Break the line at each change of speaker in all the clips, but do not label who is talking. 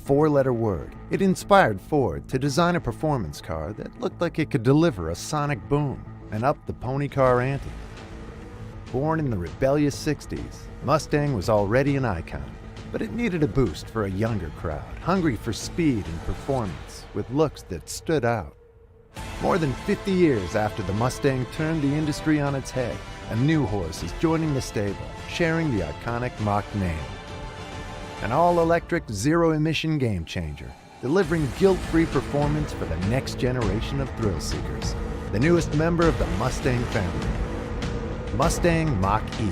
four-letter word. It inspired Ford to design a performance car that looked like it could deliver a sonic boom and up the pony car ante. Born in the rebellious 60s, Mustang was already an icon, but it needed a boost for a younger crowd, hungry for speed and performance, with looks that stood out. More than 50 years after the Mustang turned the industry on its head, a new horse is joining the stable, sharing the iconic Mach name. An all-electric, zero-emission game-changer, delivering guilt-free performance for the next generation of thrill-seekers. The newest member of the Mustang family, Mustang Mach-E.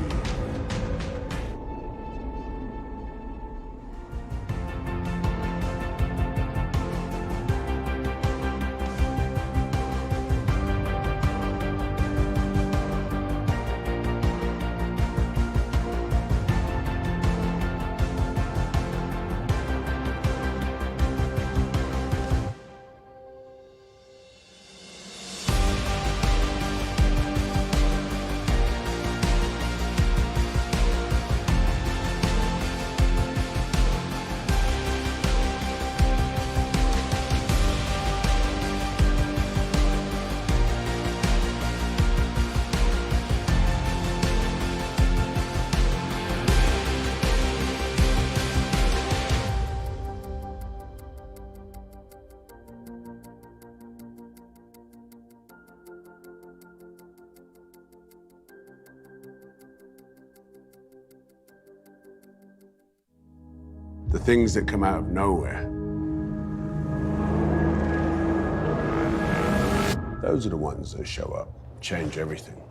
The things that come out of nowhere. Those are the ones that show up, change everything.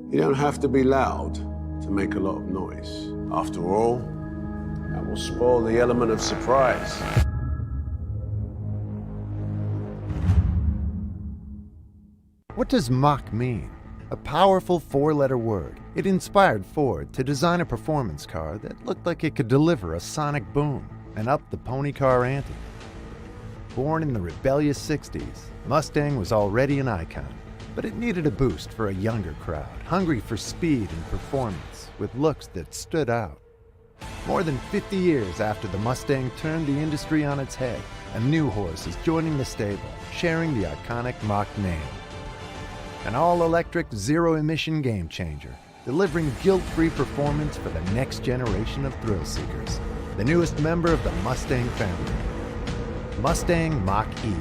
You don't have to be loud to make a lot of noise. After all, that will spoil the element of surprise.
What does Mach mean? A powerful four-letter word. It inspired Ford to design a performance car that looked like it could deliver a sonic boom and up the pony car ante. Born in the rebellious 60s, Mustang was already an icon, but it needed a boost for a younger crowd, hungry for speed and performance, with looks that stood out. More than 50 years after the Mustang turned the industry on its head, a new horse is joining the stable, sharing the iconic Mach name. An all-electric, zero-emission game-changer, delivering guilt-free performance for the next generation of thrill-seekers. The newest member of the Mustang family, Mustang Mach-E.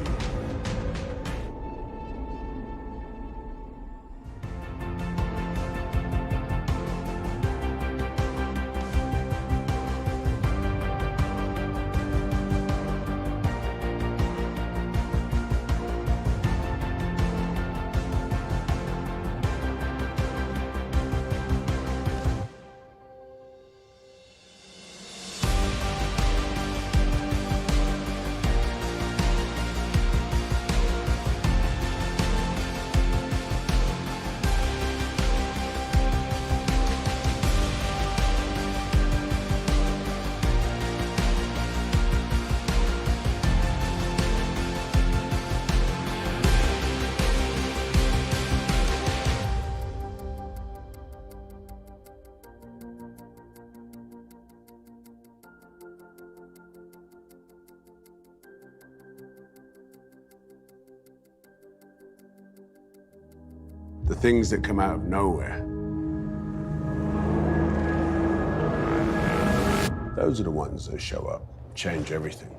The things that come out of nowhere. Those are the ones that show up, change everything.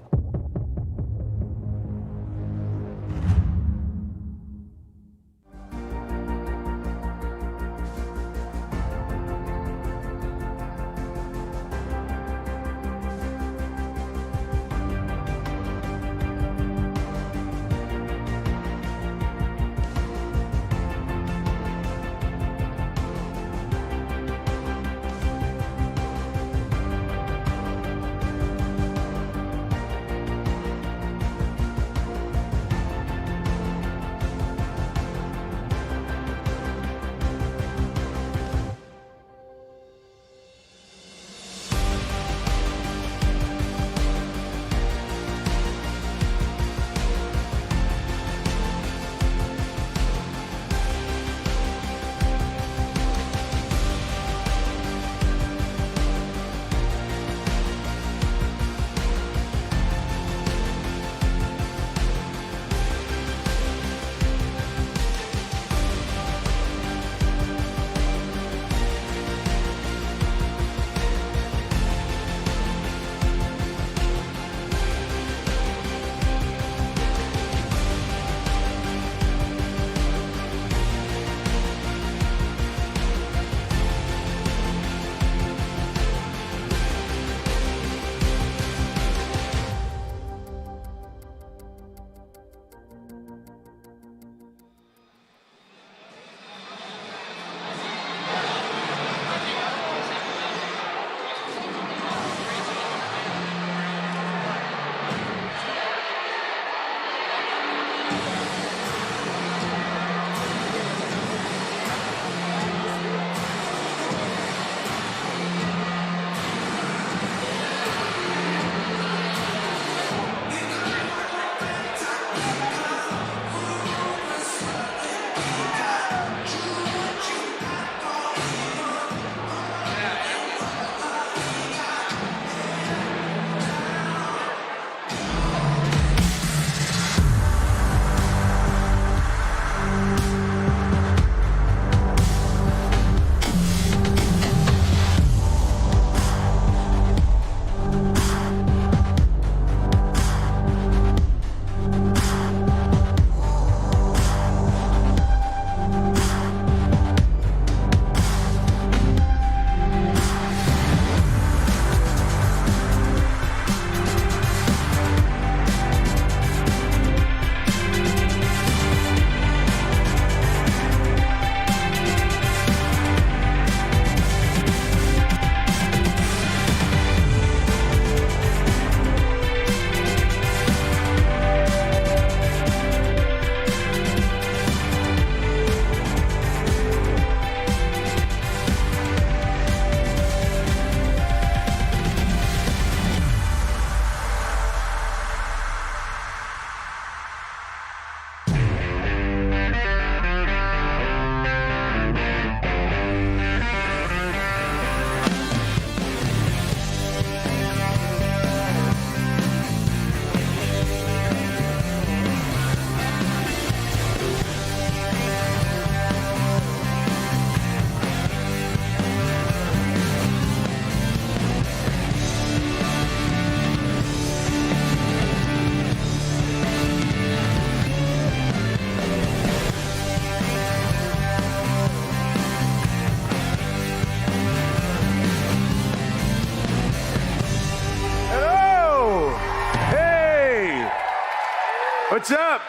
What's up?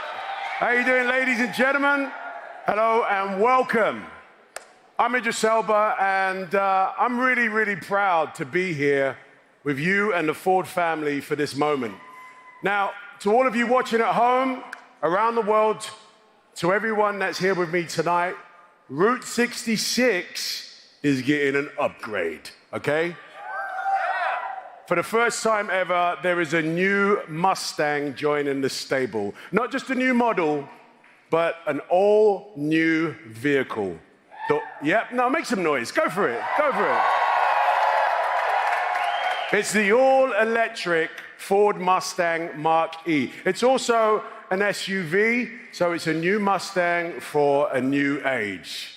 How you doing, ladies and gentlemen? Hello and welcome. I'm Idris Elba, and I'm really, really proud to be here with you and the Ford family for this moment. Now, to all of you watching at home, around the world, to everyone that's here with me tonight, Route 66 is getting an upgrade, okay? For the first time ever, there is a new Mustang joining the stable. Not just a new model, but an all-new vehicle. Yep, no, make some noise. Go for it, go for it. It's the all-electric Ford Mustang Mach-E. It's also an SUV, so it's a new Mustang for a new age.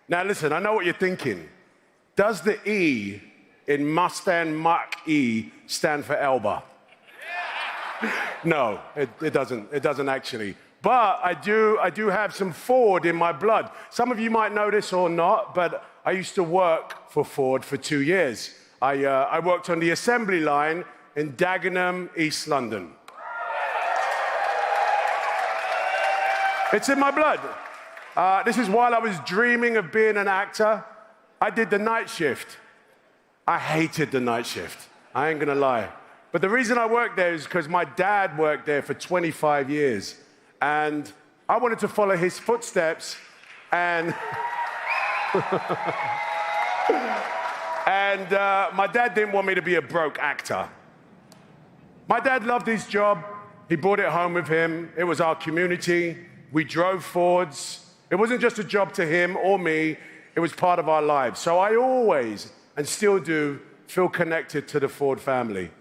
Now listen, I know what you're thinking. Does the E in Mustang Mach-E stand for Elba? No, it doesn't. It doesn't actually. But I do have some Ford in my blood. Some of you might know this or not, but I used to work for Ford for 2 years. I worked on the assembly line in Dagenham, East London. It's in my blood. This is while I was dreaming of being an actor. I did the night shift. I hated the night shift. I ain't gonna lie. But the reason I worked there is because my dad worked there for 25 years. And I wanted to follow his footsteps. And, my dad didn't want me to be a broke actor. My dad loved his job. He brought it home with him. It was our community. We drove Fords. It wasn't just a job to him or me. It was part of our lives. So I always, and still do, feel connected to the Ford family.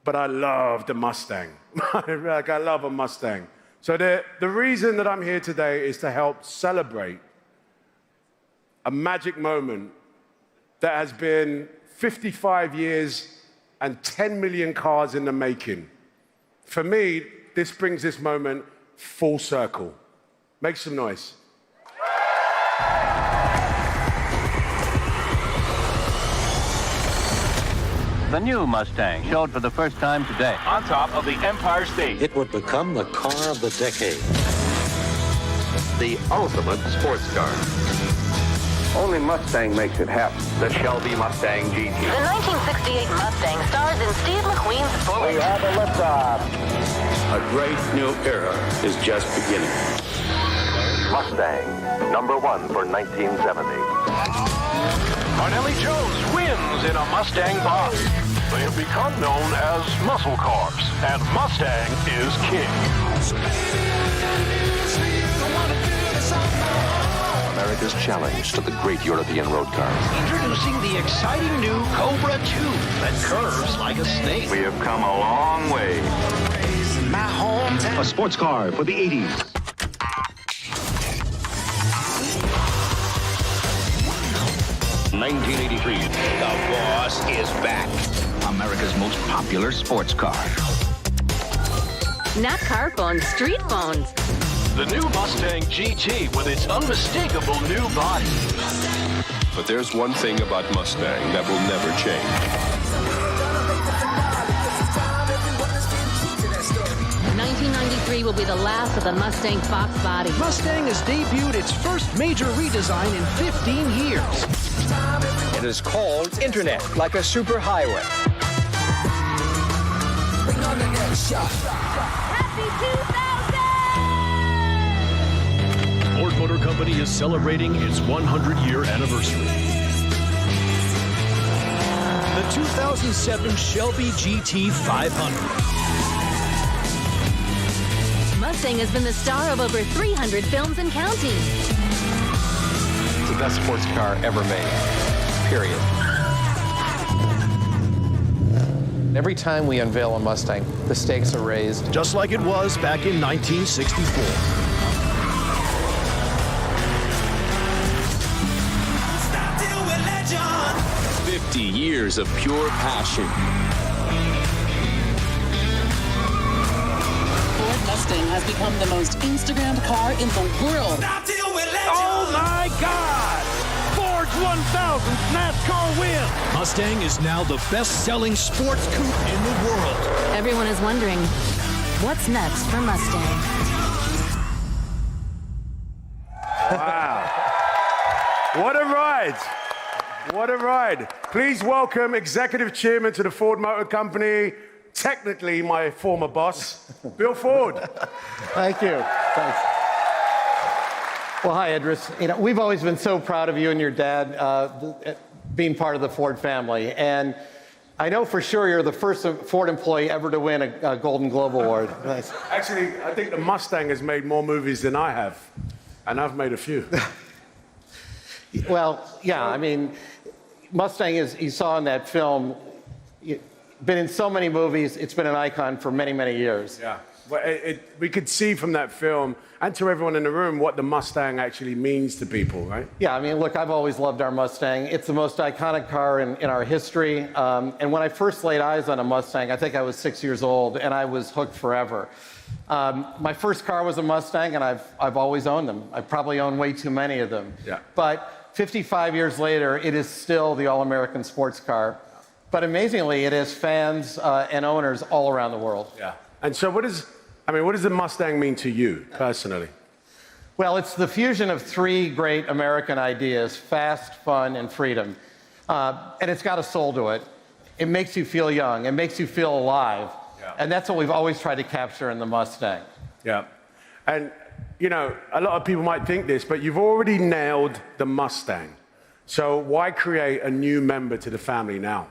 But I love the Mustang. Like, I love a Mustang. So the reason that I'm here today is to help celebrate a magic moment that has been 55 years and 10 million cars in the making. For me, this brings this moment full circle. Make some noise.
The new Mustang showed for the first time today on top of the Empire State.
It would become the car of the decade.
The ultimate sports car. Only Mustang makes it happen. The Shelby Mustang GT.
The 1968 Mustang stars in Steve McQueen's Bullet.
We have a liftoff.
A great new era is just beginning.
Mustang, #1 for 1970.
Arnelli Jones wins in a Mustang box. They have become known as muscle cars, and Mustang is king.
America's challenge to the great European road car.
Introducing the exciting new Cobra 2 that curves like a snake.
We have come a long way.
My hometown.
A sports car for the 80s.
$1983. The boss is back.
America's most popular sports car.
Not car phones, street phones.
The new Mustang GT with its unmistakable new body.
But there's one thing about Mustang that will never change.
1993 will be the last of the Mustang Fox body.
Mustang has debuted its first major redesign in 15 years.
It is called Internet, like a superhighway.
Happy 2000!
Ford Motor Company is celebrating its 100-year anniversary. The 2007 Shelby GT 500.
Mustang has been the star of over 300 films and counting.
It's the best sports car ever made. Period. Every time we unveil a Mustang, the stakes are raised.
Just like it was back in 1964.
50 years of pure passion.
Ford Mustang has become the most Instagrammed car in the world.
Oh my God! Ford's 1000th NASCAR win! Mustang is now the best-selling sports coupe in the world.
Everyone is wondering, what's next for Mustang?
Wow. What a ride. What a ride. Please welcome Executive Chairman to the Ford Motor Company, technically my former boss, Bill Ford.
Thank you. Thanks. Well, hi, Idris. You know, we've always been so proud of you and your dad being part of the Ford family. And I know for sure you're the first Ford employee ever to win a Golden Globe Award. Nice.
Actually, I think the Mustang has made more movies than I have, and I've made a few.
Well, yeah, I mean, Mustang, as you saw in that film, been in so many movies. It's been an icon for many, many years.
Yeah. Well, we could see from that film and to everyone in the room what the Mustang actually means to people, right?
Yeah, I mean, look, I've always loved our Mustang. It's the most iconic car in our history. And when I first laid eyes on a Mustang, I think I was 6 years old, and I was hooked forever. My first car was a Mustang, and I've always owned them. I probably own way too many of them.
Yeah.
But 55 years later, it is still the all-American sports car. But amazingly, it has fans and owners all around the world.
Yeah. And so what does the Mustang mean to you personally?
Well, it's the fusion of three great American ideas: fast, fun, and freedom. And it's got a soul to it. It makes you feel young. It makes you feel alive. Yeah. And that's what we've always tried to capture in the Mustang.
Yeah. And, you know, a lot of people might think this, but you've already nailed the Mustang. So why create a new member to the family now?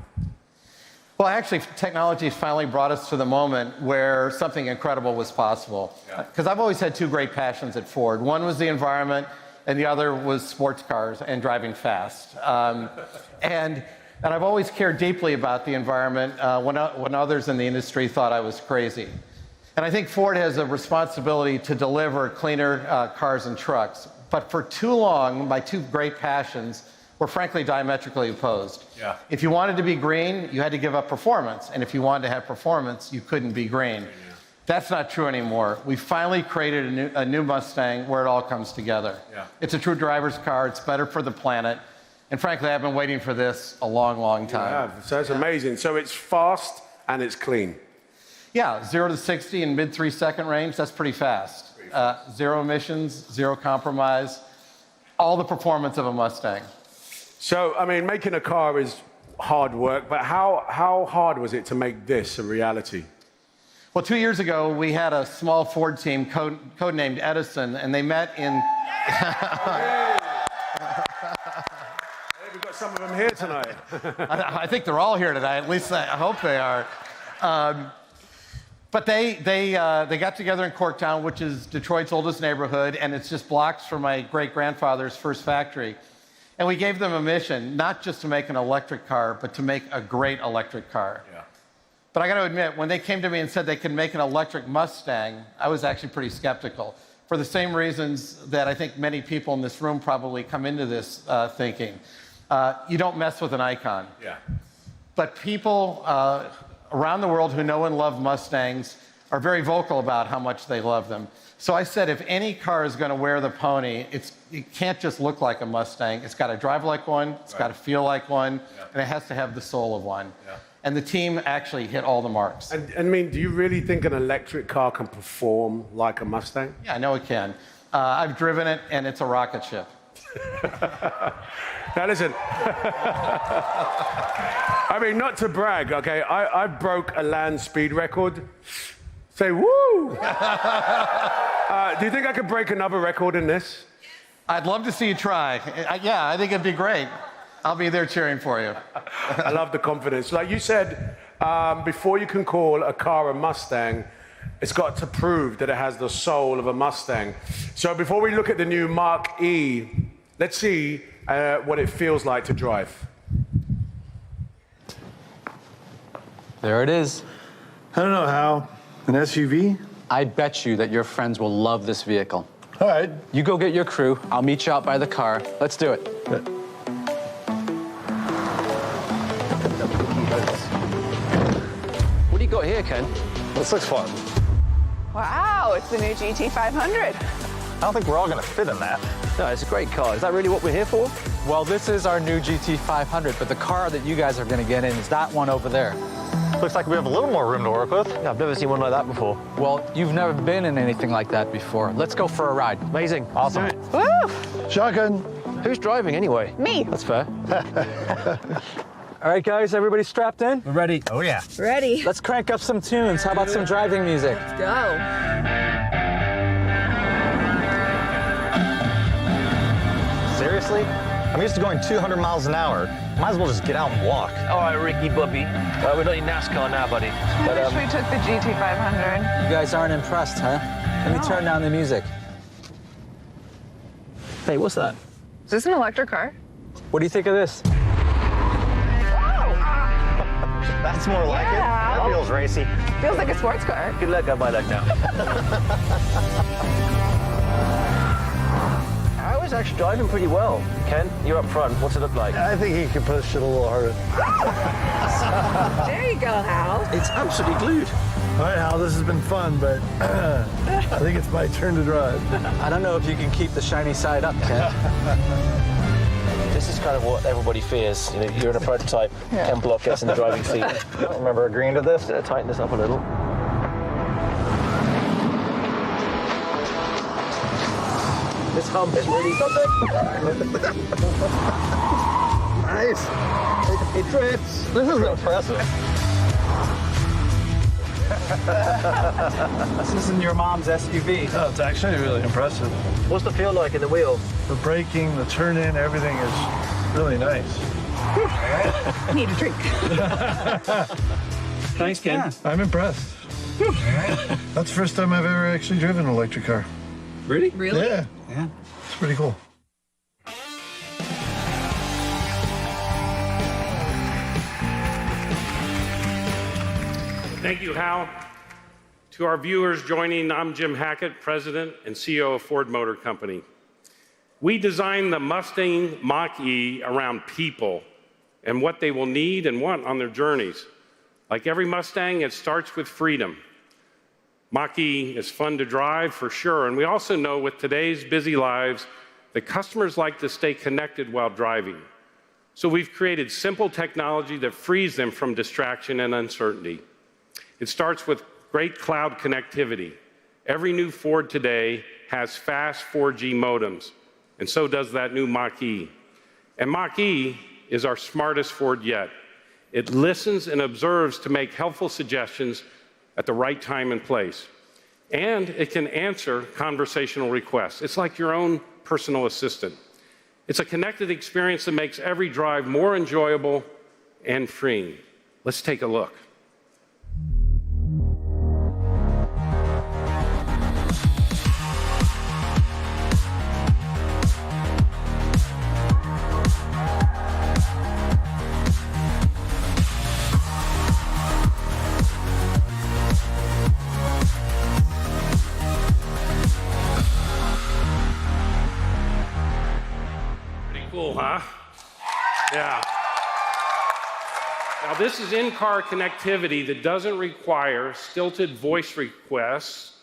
Well, actually, technology has finally brought us to the moment where something incredible was possible. Because I've always had two great passions at Ford. One was the environment, and the other was sports cars and driving fast. And I've always cared deeply about the environment when others in the industry thought I was crazy. And I think Ford has a responsibility to deliver cleaner cars and trucks. But for too long, my two great passions were frankly diametrically opposed.
Yeah.
If you wanted to be green, you had to give up performance. And if you wanted to have performance, you couldn't be green. That's not true anymore. We finally created a new Mustang where it all comes together.
Yeah.
It's a true driver's car. It's better for the planet. And frankly, I've been waiting for this a long, long time.
Yeah, so it's amazing. So it's fast and it's clean.
Yeah, 0 to 60 in mid 3-second range, that's pretty fast. Zero emissions, zero compromise, all the performance of a Mustang.
So, I mean, making a car is hard work, but how hard was it to make this a reality?
Well, 2 years ago, we had a small Ford team codenamed Edison, and they met in...
Hey, we've got some of them here tonight.
I think they're all here tonight. At least I hope they are. But they got together in Corktown, which is Detroit's oldest neighborhood, and it's just blocks from my great-grandfather's first factory. And we gave them a mission, not just to make an electric car, but to make a great electric car.
Yeah.
But I got to admit, when they came to me and said they could make an electric Mustang, I was actually pretty skeptical, for the same reasons that I think many people in this room probably come into this thinking. You don't mess with an icon.
Yeah.
But people around the world who know and love Mustangs are very vocal about how much they love them. So I said, if any car is going to wear the pony, it can't just look like a Mustang. It's got to drive like one, it's got to feel like one, and it has to have the soul of one. Yeah. And the team actually hit all the marks.
And I mean, do you really think an electric car can perform like a Mustang?
Yeah, I know it can. I've driven it, and it's a rocket ship.
Now listen, I mean, not to brag, okay, I broke a land speed record. Say woo! Do you think I could break another record in this?
I'd love to see you try. Yeah, I think it'd be great. I'll be there cheering for you.
I love the confidence. Like you said, before you can call a car a Mustang, it's got to prove that it has the soul of a Mustang. So before we look at the new Mach-E, let's see what it feels like to drive.
There it is.
I don't know how. An SUV?
I bet you that your friends will love this vehicle.
All right.
You go get your crew. I'll meet you out by the car. Let's do it.
What do you got here, Ken?
This looks fun.
Wow, it's the new GT500.
I don't think we're all going to fit in that.
No, it's a great car. Is that really what we're here for?
Well, this is our new GT500, but the car that you guys are going to get in is that one over there.
Looks like we have a little more room to work with.
Yeah, I've never seen one like that before.
Well, you've never been in anything like that before. Let's go for a ride.
Amazing.
Awesome.
Woo!
Shotgun.
Who's driving anyway?
Me.
That's fair.
All right, guys, everybody strapped in? We're ready.
Oh, yeah.
Ready.
Let's crank up some tunes. How about some driving music?
Let's go.
Seriously? I'm used to going 200 miles an hour. Might as well just get out and walk.
All right, Ricky, Bubby. We're not in NASCAR now, buddy.
I wish we took the GT500.
You guys aren't impressed, huh? Let me turn down the music.
Hey, what's that?
Is this an electric car?
What do you think of this?
That's more like it.
I
Sure feels racy.
Feels like a sports car.
Good luck on my luck now. I was actually driving pretty well. Ken, you're up front. What's it look like?
I think he can push it a little harder.
There you go, Hal.
It's absolutely glued.
All right, Hal, this has been fun, but I think it's my turn to drive.
I don't know if you can keep the shiny side up, Ken. This is kind of what everybody fears. You know, you're in a prototype.
Yeah.
Ken Block gets in the driving seat.
I don't remember agreeing to this.
Tighten this up a little. This hump is really something.
Nice.
It drips. This is impressive.
This isn't your mom's SUV.
Oh, it's actually really impressive.
What's the feel like in the wheel?
The braking, the turn-in, everything is really nice.
I need a drink.
Thanks, Ken.
Yeah. I'm impressed. That's the first time I've ever actually driven an electric car.
Really?
Really?
Yeah.
Yeah.
It's pretty cool.
Thank you, Hal. To our viewers joining, I'm Jim Hackett, President and CEO of Ford Motor Company. We designed the Mustang Mach-E around people and what they will need and want on their journeys. Like every Mustang, it starts with freedom. Mach-E is fun to drive for sure, and we also know with today's busy lives that customers like to stay connected while driving. So we've created simple technology that frees them from distraction and uncertainty. It starts with great cloud connectivity. Every new Ford today has fast 4G modems, and so does that new Mach-E. And Mach-E is our smartest Ford yet. It listens and observes to make helpful suggestions at the right time and place. And it can answer conversational requests. It's like your own personal assistant. It's a connected experience that makes every drive more enjoyable and freeing. Let's take a look. Cool, huh? Yeah. Now, this is in-car connectivity that doesn't require stilted voice requests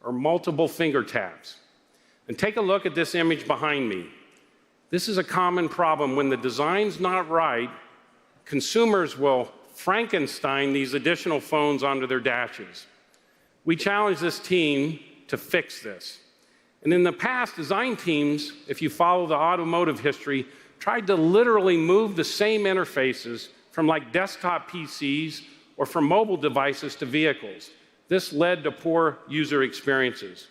or multiple finger taps. And take a look at this image behind me. This is a common problem. When the design's not right, consumers will Frankenstein these additional phones onto their dashes. We challenge this team to fix this. And in the past, design teams, if you follow the automotive history, tried to literally move the same interfaces from like desktop PCs or from mobile devices to vehicles. This led to poor user experiences.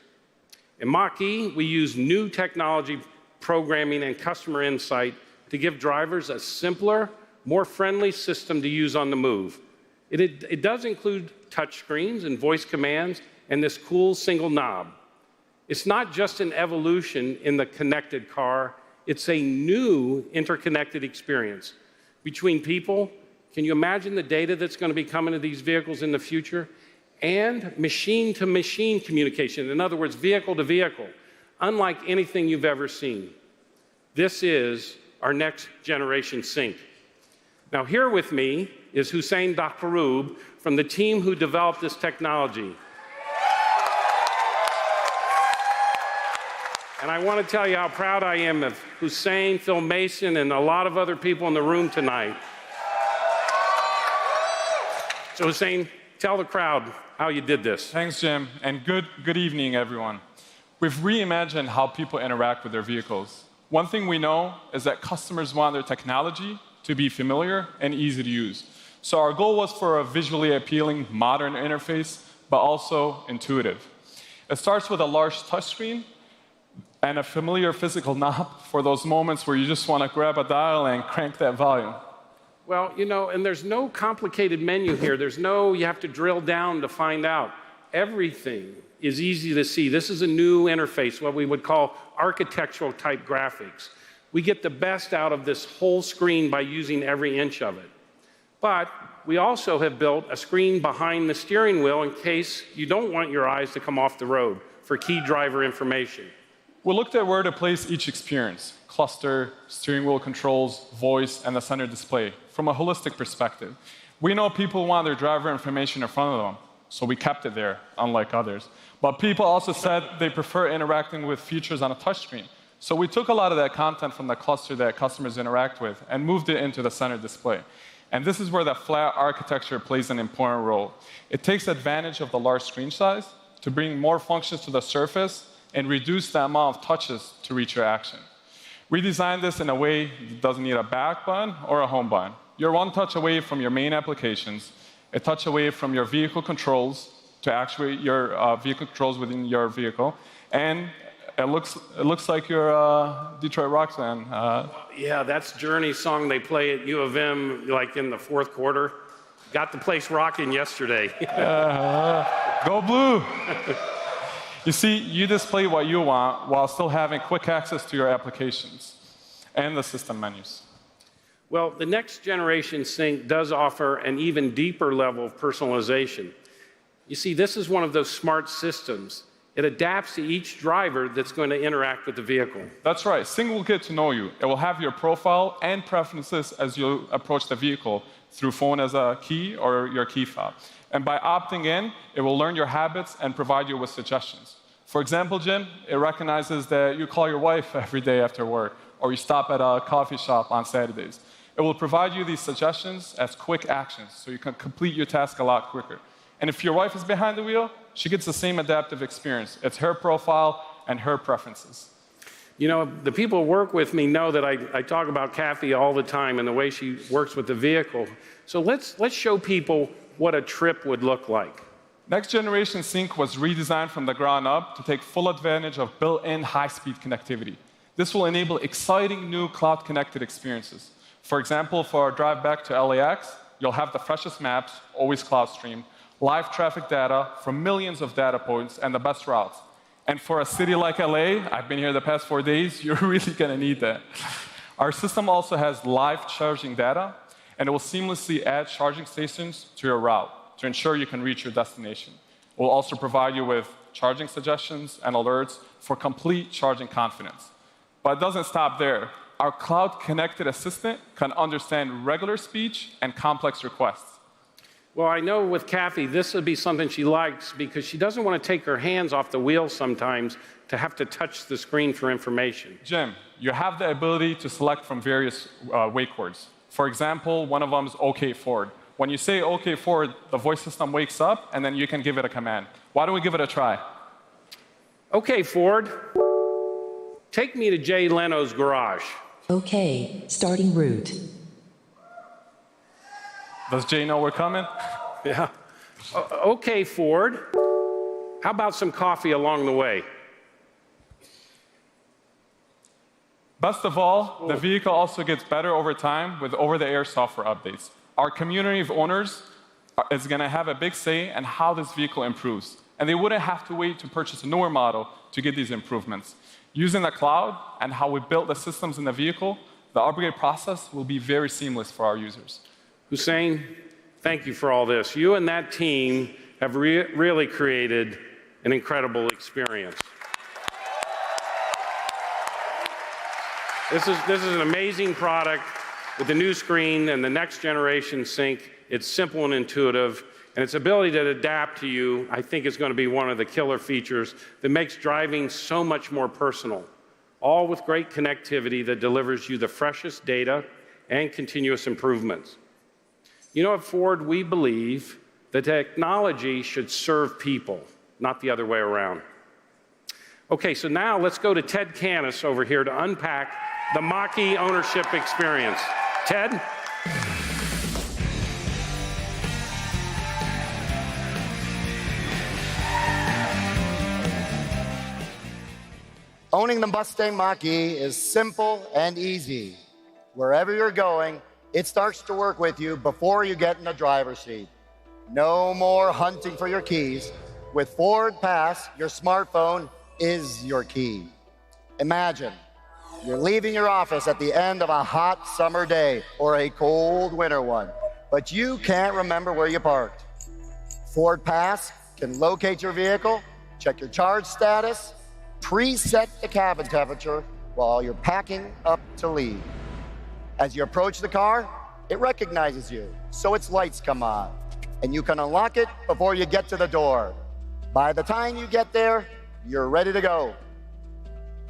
In Mach-E, we use new technology, programming, and customer insight to give drivers a simpler, more friendly system to use on the move. It does include touchscreens and voice commands and this cool single knob. It's not just an evolution in the connected car, it's a new interconnected experience between people. Can you imagine the data that's going to be coming to these vehicles in the future? And machine-to-machine communication, in other words, vehicle to vehicle, unlike anything you've ever seen. This is our next generation sync. Now, here with me is Hussein Dakharoub from the team who developed this technology. And I want to tell you how proud I am of Hussein, Phil Mason, and a lot of other people in the room tonight. So Hussein, tell the crowd how you did this.
Thanks, Jim, and good evening, everyone. We've reimagined how people interact with their vehicles. One thing we know is that customers want their technology to be familiar and easy to use. So our goal was for a visually appealing, modern interface, but also intuitive. It starts with a large touchscreen and a familiar physical knob for those moments where you just want to grab a dial and crank that volume.
Well, you know, and there's no complicated menu here. There's no, you have to drill down to find out. Everything is easy to see. This is a new interface, what we would call architectural type graphics. We get the best out of this whole screen by using every inch of it. But we also have built a screen behind the steering wheel in case you don't want your eyes to come off the road for key driver information.
We looked at where to place each experience: cluster, steering wheel controls, voice, and the center display from a holistic perspective. We know people want their driver information in front of them, so we kept it there, unlike others. But people also said they prefer interacting with features on a touchscreen. So we took a lot of that content from the cluster that customers interact with and moved it into the center display. And this is where the flat architecture plays an important role. It takes advantage of the large screen size to bring more functions to the surface and reduce the amount of touches to reach your action. We designed this in a way that doesn't need a back button or a home button. You're one touch away from your main applications, a touch away from your vehicle controls to actuate your vehicle controls within your vehicle, and it looks like you're a Detroit Rock fan.
Yeah, that's Journey's song they play at U of M, like in the fourth quarter. Got the place rocking yesterday.
Go Blue! You see, you display what you want while still having quick access to your applications and the system menus.
Well, the next generation sync does offer an even deeper level of personalization. You see, this is one of those smart systems. It adapts to each driver that's going to interact with the vehicle.
That's right. Sync will get to know you. It will have your profile and preferences as you approach the vehicle through phone as a key or your key fob. And by opting in, it will learn your habits and provide you with suggestions. For example, Jim, it recognizes that you call your wife every day after work, or you stop at a coffee shop on Saturdays. It will provide you these suggestions as quick actions, so you can complete your task a lot quicker. And if your wife is behind the wheel, she gets the same adaptive experience. It's her profile and her preferences.
You know, the people who work with me know that I talk about Kathy all the time and the way she works with the vehicle. So let's show people what a trip would look like.
Next Generation Sync was redesigned from the ground up to take full advantage of built-in high-speed connectivity. This will enable exciting new cloud-connected experiences. For example, for our drive back to LAX, you'll have the freshest maps, always cloud streamed, live traffic data from millions of data points, and the best routes. And for a city like LA, I've been here the past 4 days, you're really going to need that. Our system also has live charging data, and it will seamlessly add charging stations to your route to ensure you can reach your destination. It will also provide you with charging suggestions and alerts for complete charging confidence. But it doesn't stop there. Our cloud-connected assistant can understand regular speech and complex requests.
Well, I know with Kathy, this would be something she likes because she doesn't want to take her hands off the wheel sometimes to have to touch the screen for information.
Jim, you have the ability to select from various wake words. For example, one of them is OK Ford. When you say OK Ford, the voice system wakes up, and then you can give it a command. Why don't we give it a try?
OK Ford, take me to Jay Leno's garage.
OK, starting route.
Does Jay know we're coming?
Yeah. OK Ford, how about some coffee along the way?
Best of all, the vehicle also gets better over time with over-the-air software updates. Our community of owners is going to have a big say in how this vehicle improves. And they wouldn't have to wait to purchase a newer model to get these improvements. Using the cloud and how we built the systems in the vehicle, the upgrade process will be very seamless for our users.
Hussein, thank you for all this. You and that team have really created an incredible experience. This is an amazing product with the new screen and the next generation sync. It's simple and intuitive, and its ability to adapt to you, I think, is going to be one of the killer features that makes driving so much more personal, all with great connectivity that delivers you the freshest data and continuous improvements. You know, at Ford, we believe that technology should serve people, not the other way around. Okay, so now let's go to Ted Canis over here to unpack the Mach-E ownership experience. Ted?
Owning the Mustang Mach-E is simple and easy. Wherever you're going, it starts to work with you before you get in the driver's seat. No more hunting for your keys. With Ford Pass, your smartphone is your key. Imagine you're leaving your office at the end of a hot summer day or a cold winter one. but you can't remember where you parked. Ford Pass can locate your vehicle, check your charge status, preset the cabin temperature while you're packing up to leave. As you approach the car, it recognizes you, so its lights come on, and you can unlock it before you get to the door. By the time you get there, you're ready to go.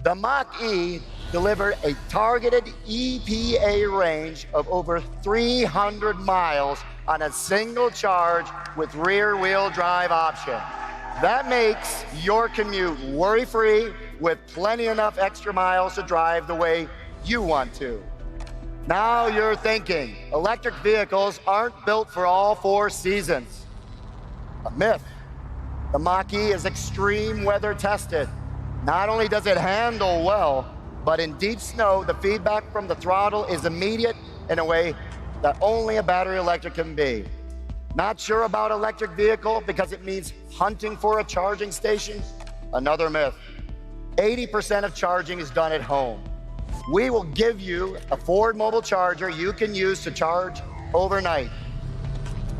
The Mach-E delivered a targeted EPA range of over 300 miles on a single charge with rear-wheel drive option. That makes your commute worry-free with plenty enough extra miles to drive the way you want to. Now you're thinking, electric vehicles aren't built for all 4 seasons. A myth. The Mach-E is extreme weather tested. Not only does it handle well, but in deep snow, the feedback from the throttle is immediate in a way that only a battery electric can be. Not sure about electric vehicle because it means hunting for a charging station? Another myth. 80% of charging is done at home. We will give you a Ford mobile charger you can use to charge overnight.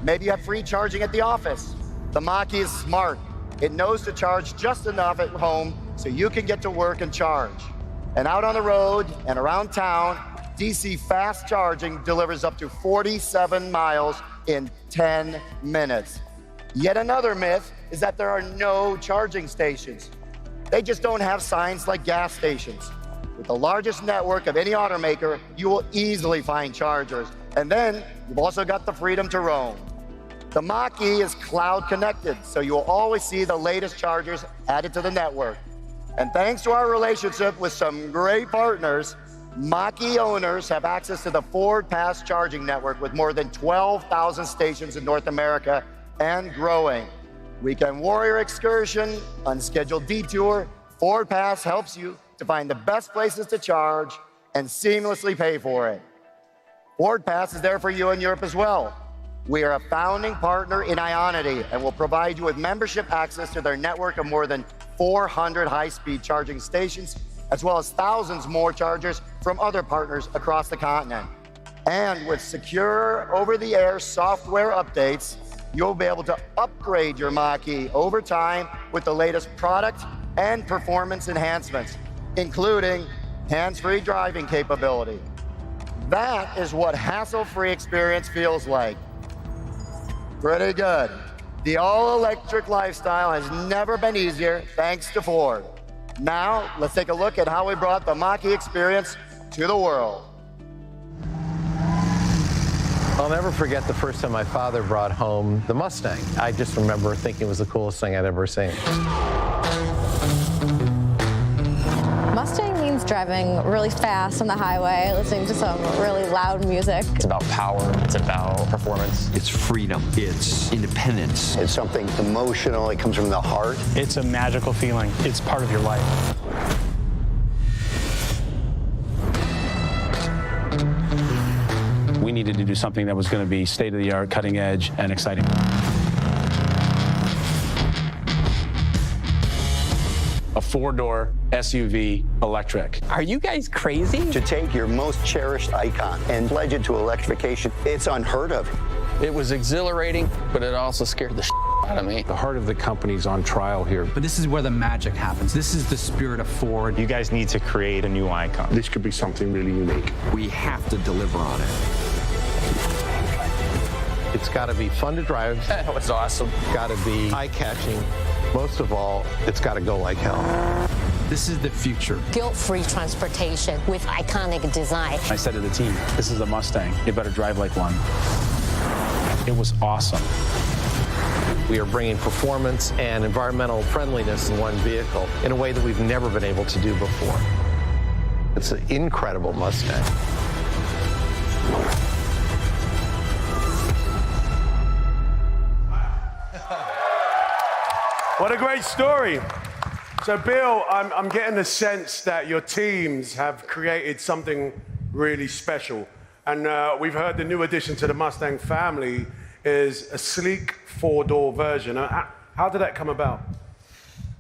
Maybe you have free charging at the office. The Mach-E is smart. It knows to charge just enough at home so you can get to work and charge. And out on the road and around town, DC fast charging delivers up to 47 miles in 10 minutes. Yet another myth is that there are no charging stations. They just don't have signs like gas stations. With the largest network of any automaker, you will easily find chargers. And then you've also got the freedom to roam. The Mach-E is cloud connected, so you will always see the latest chargers added to the network. And thanks to our relationship with some great partners, Mach-E owners have access to the Ford Pass charging network with more than 12,000 stations in North America and growing. Weekend warrior excursion, unscheduled detour, Ford Pass helps you to find the best places to charge and seamlessly pay for it. Ford Pass is there for you in Europe as well. We are a founding partner in Ionity and will provide you with membership access to their network of more than 400 high-speed charging stations, as well as thousands more chargers from other partners across the continent. And with secure over-the-air software updates, you'll be able to upgrade your Mach-E over time with the latest product and performance enhancements, including hands-free driving capability. That is what hassle-free experience feels like. Pretty good. The all-electric lifestyle has never been easier thanks to Ford. Now, let's take a look at how we brought the Mach-E experience to the world.
I'll never forget the first time my father brought home the Mustang. I just remember thinking it was the coolest thing I'd ever seen.
Mustang means driving really fast on the highway, listening to some really loud music.
It's about power. It's about performance.
It's freedom. It's independence.
It's something emotional. It comes from the heart.
It's a magical feeling. It's part of your life.
We needed to do something that was going to be state-of-the-art, cutting edge, and exciting. A 4-door SUV electric.
Are you guys crazy? To take your most cherished icon and pledge it to electrification, it's unheard of.
It was exhilarating, but it also scared the out of me.
The heart of the company's on trial here.
But this is where the magic happens. This is the spirit of Ford.
You guys need to create a new icon.
This could be something really unique.
We have to deliver on it.
It's got to be fun to drive.
That was awesome.
It's got to be eye-catching. Most of all, it's got to go like hell.
This is the future.
Guilt-free transportation with iconic design.
I said to the team, this is a Mustang. You better drive like one. It was awesome.
We are bringing performance and environmental friendliness in one vehicle in a way that we've never been able to do before. It's an incredible Mustang.
What a great story. So, Bill, I'm getting the sense that your teams have created something really special. And we've heard the new addition to the Mustang family is a sleek 4-door version. How did that come about?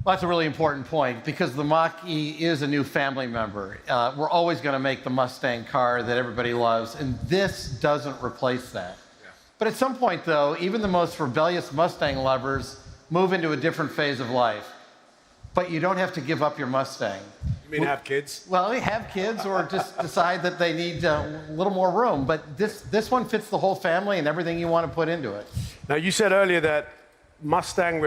Well, that's a really important point because the Mach-E is a new family member. We're always going to make the Mustang car that everybody loves, and this doesn't replace that. But at some point, though, even the most rebellious Mustang lovers move into a different phase of life. But you don't have to give up your Mustang.
You mean have kids?
Well, they have kids or just decide that they need a little more room. But this one fits the whole family and everything you want to put into it.
Now, you said earlier that Mustang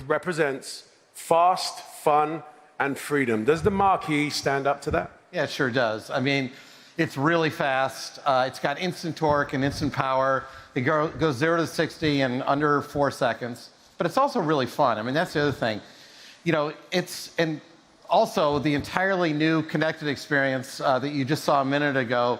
represents fast, fun, and freedom. Does the Mach-E stand up to that?
Yeah, it sure does. I mean, it's really fast. It's got instant torque and instant power. It goes 0 to 60 in under 4 seconds. But it's also really fun. I mean, that's the other thing. You know, and also the entirely new connected experience that you just saw a minute ago,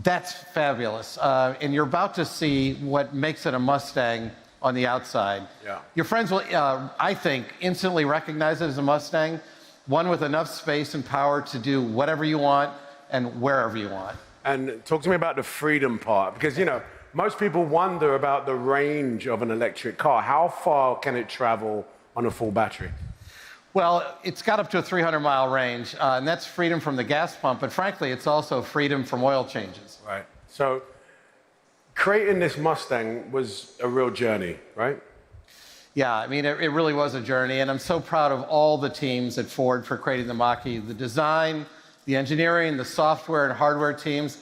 that's fabulous. And you're about to see what makes it a Mustang on the outside.
Yeah.
Your friends will, I think, instantly recognize it as a Mustang, one with enough space and power to do whatever you want and wherever you want.
And talk to me about the freedom part, because, you know, most people wonder about the range of an electric car. How far can it travel on a full battery?
Well, it's got up to a 300-mile range, and that's freedom from the gas pump, but frankly, it's also freedom from oil changes.
Right. So creating this Mustang was a real journey, right?
Yeah, I mean, it really was a journey, and I'm so proud of all the teams at Ford for creating the Mach-E. The design, the engineering, the software and hardware teams,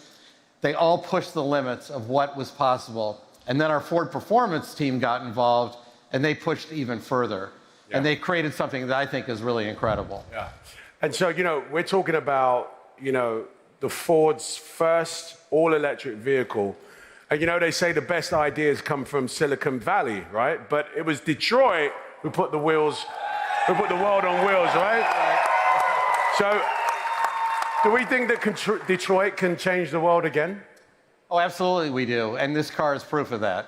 they all pushed the limits of what was possible. And then our Ford Performance team got involved, and they pushed even further. Yeah. And they created something that I think is really incredible.
Yeah. And so, you know, we're talking about, you know, the Ford's first all-electric vehicle. And, you know, they say the best ideas come from Silicon Valley, right? But it was Detroit who put the world on wheels, right? So, do we think that Detroit can change the world again?
Oh, absolutely we do. And this car is proof of that.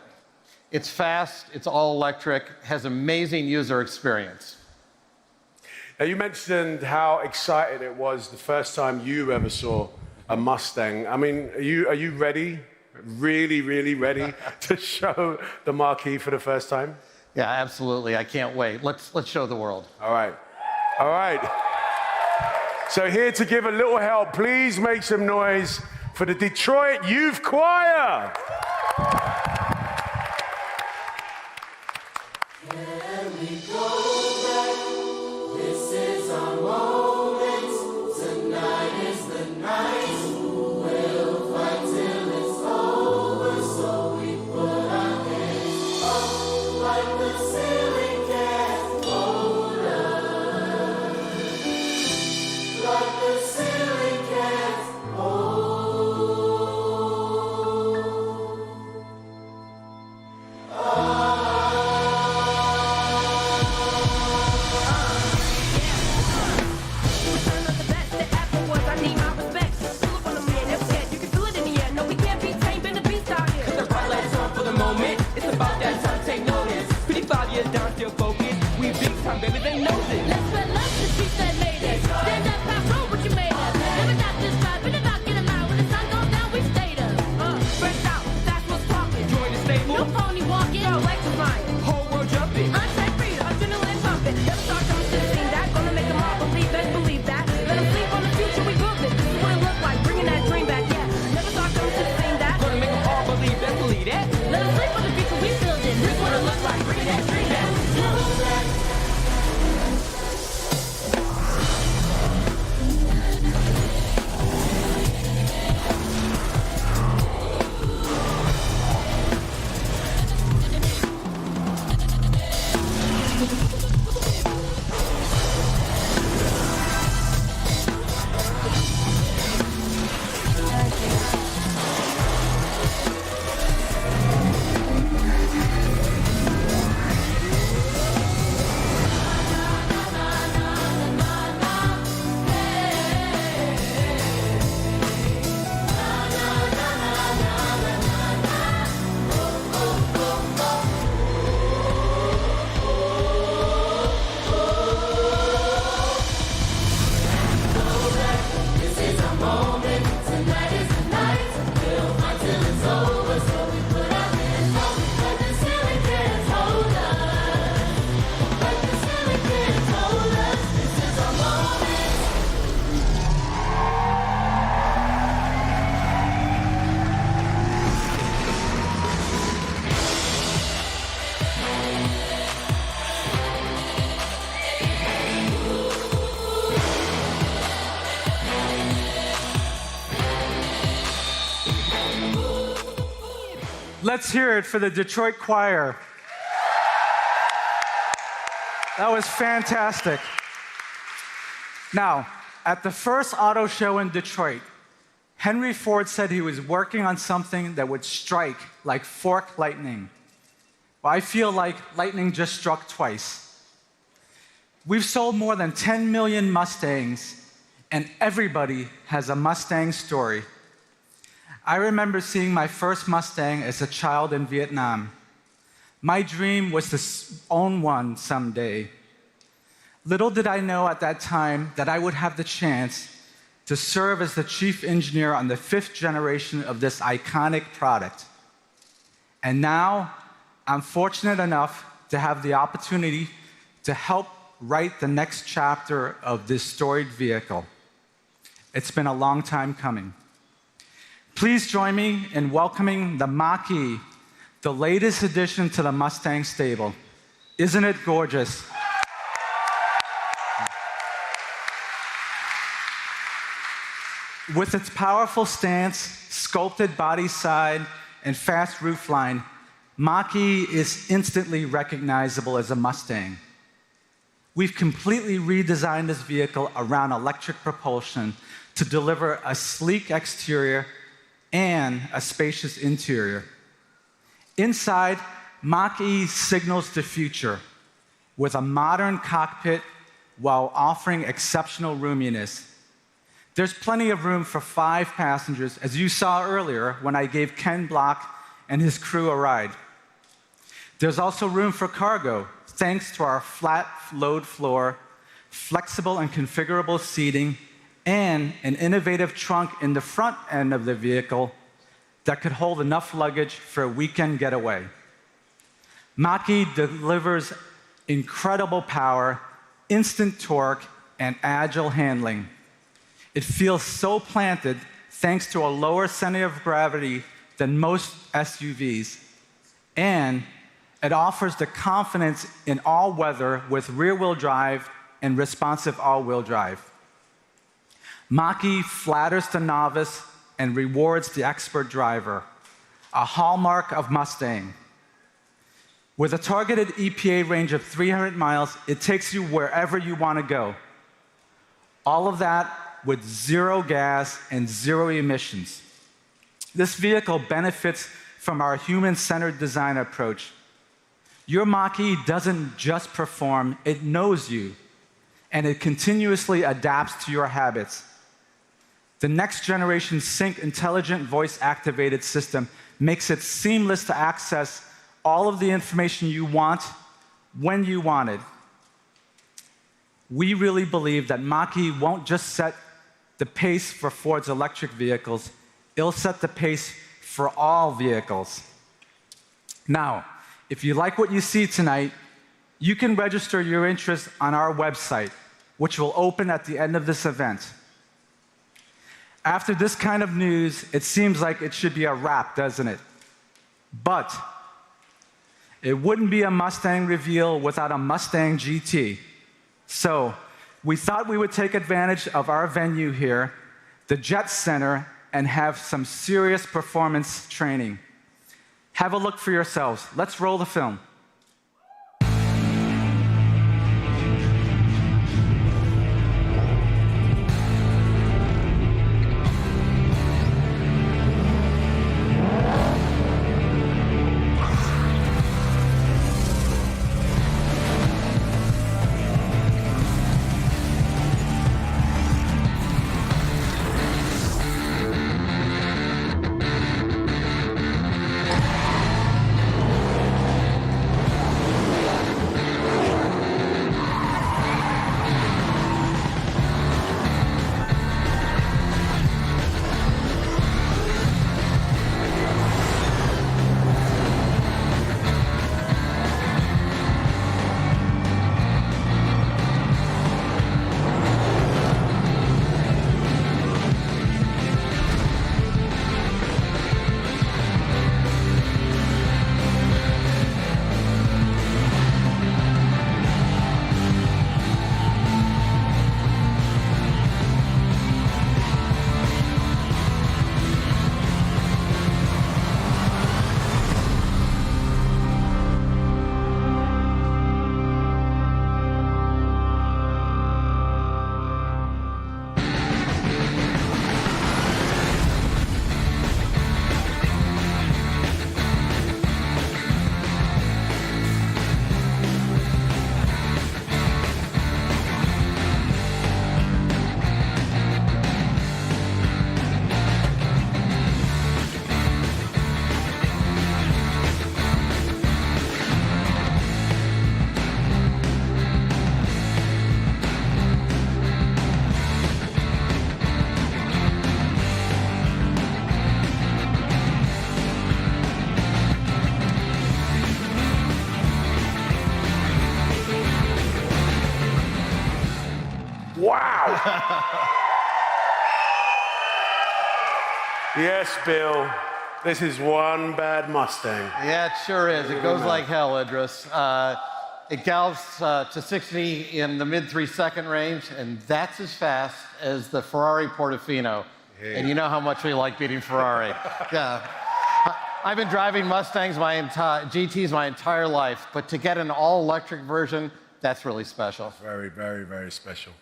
It's fast, it's all electric, has amazing user experience.
Now, you mentioned how excited it was the first time you ever saw a Mustang. I mean, are you ready? Really, really ready to show the Mach-E for the first time?
Yeah, absolutely. I can't wait. Let's show the world.
All right. All right. So here to give a little help, please make some noise for the Detroit Youth Choir.
Let's hear it for the Detroit Choir. That was fantastic. Now, at the first auto show in Detroit, Henry Ford said he was working on something that would strike like fork lightning. Well, I feel like lightning just struck twice. We've sold more than 10 million Mustangs, and everybody has a Mustang story. I remember seeing my first Mustang as a child in Vietnam. My dream was to own one someday. Little did I know at that time that I would have the chance to serve as the chief engineer on the 5th generation of this iconic product. And now, I'm fortunate enough to have the opportunity to help write the next chapter of this storied vehicle. It's been a long time coming. Please join me in welcoming the Mach-E, the latest addition to the Mustang stable. Isn't it gorgeous? With its powerful stance, sculpted body side, and fast roofline, Mach-E is instantly recognizable as a Mustang. We've completely redesigned this vehicle around electric propulsion to deliver a sleek exterior and a spacious interior. Inside, Mach-E signals the future with a modern cockpit while offering exceptional roominess. There's plenty of room for 5 passengers, as you saw earlier when I gave Ken Block and his crew a ride. There's also room for cargo, thanks to our flat load floor, flexible and configurable seating, and an innovative trunk in the front end of the vehicle that could hold enough luggage for a weekend getaway. Mach-E delivers incredible power, instant torque, and agile handling. It feels so planted thanks to a lower center of gravity than most SUVs, and it offers the confidence in all weather with rear-wheel drive and responsive all-wheel drive. Mach-E flatters the novice and rewards the expert driver, a hallmark of Mustang. With a targeted EPA range of 300 miles, it takes you wherever you want to go. All of that with 0 gas and 0 emissions. This vehicle benefits from our human-centered design approach. Your Mach-E doesn't just perform, it knows you, and it continuously adapts to your habits. The next generation Sync intelligent voice-activated system makes it seamless to access all of the information you want when you want it. We really believe that Mach-E won't just set the pace for Ford's electric vehicles, it'll set the pace for all vehicles. Now, if you like what you see tonight, you can register your interest on our website, which will open at the end of this event. After this kind of news, it seems like it should be a wrap, doesn't it? But it wouldn't be a Mustang reveal without a Mustang GT. So we thought we would take advantage of our venue here, the Jet Center, and have some serious performance training. Have a look for yourselves. Let's roll the film.
Yes, Bill. This is one bad Mustang.
Yeah, it sure is. It goes like hell, Idris. It gallops to 60 in the mid 3-second range, and that's as fast as the Ferrari Portofino.
Yeah.
And you know how much we like beating Ferrari. Yeah. I've been driving Mustangs GTs my entire life, but to get an all-electric version, that's really special.
Very, very, very special.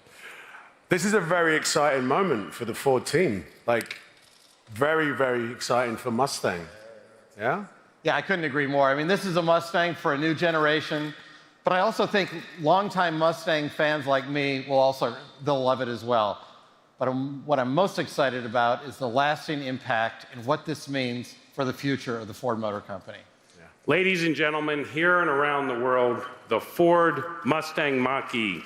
This is a very exciting moment for the Ford team. Like, very, very exciting for Mustang. Yeah?
Yeah, I couldn't agree more. I mean, this is a Mustang for a new generation, but I also think longtime Mustang fans like me they'll love it as well. But what I'm most excited about is the lasting impact and what this means for the future of the Ford Motor Company.
Yeah. Ladies and gentlemen, here and around the world, the Ford Mustang Mach-E.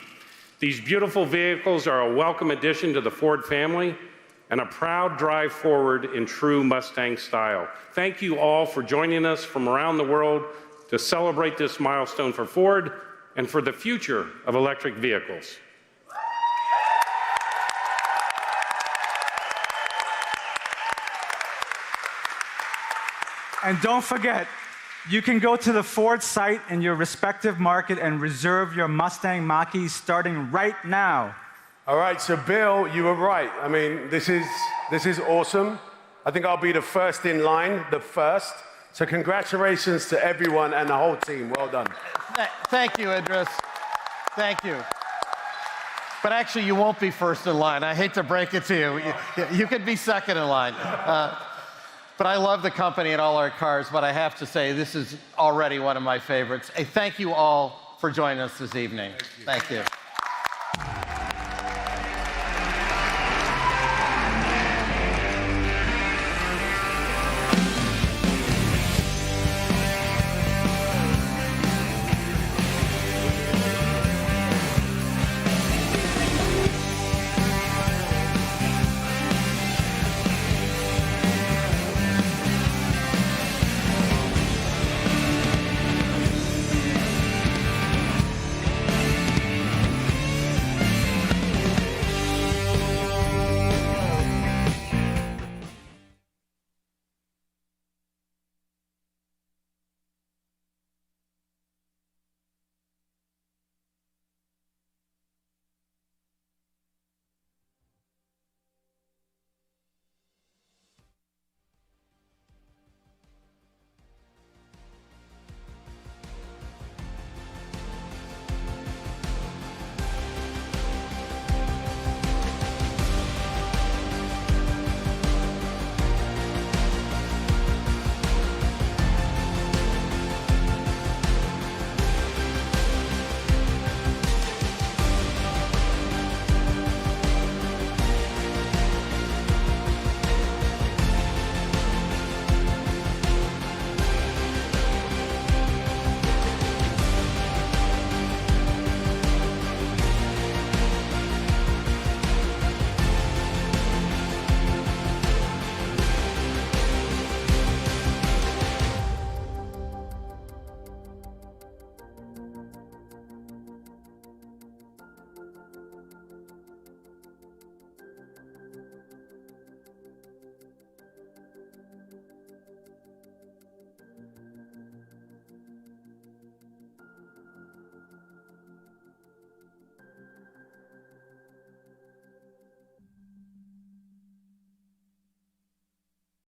These beautiful vehicles are a welcome addition to the Ford family and a proud drive forward in true Mustang style. Thank you all for joining us from around the world to celebrate this milestone for Ford and for the future of electric vehicles.
And don't forget, you can go to the Ford site in your respective market and reserve your Mustang Mach-E starting right now.
All right, so Bill, you were right. I mean, this is awesome. I think I'll be the first in line, the first. So congratulations to everyone and the whole team. Well done.
Thank you, Idris. Thank you. But actually, you won't be first in line. I hate to break it to you. You could be second in line. But I love the company and all our cars, but I have to say, this is already one of my favorites. Hey, thank you all for joining us this evening. Thank you.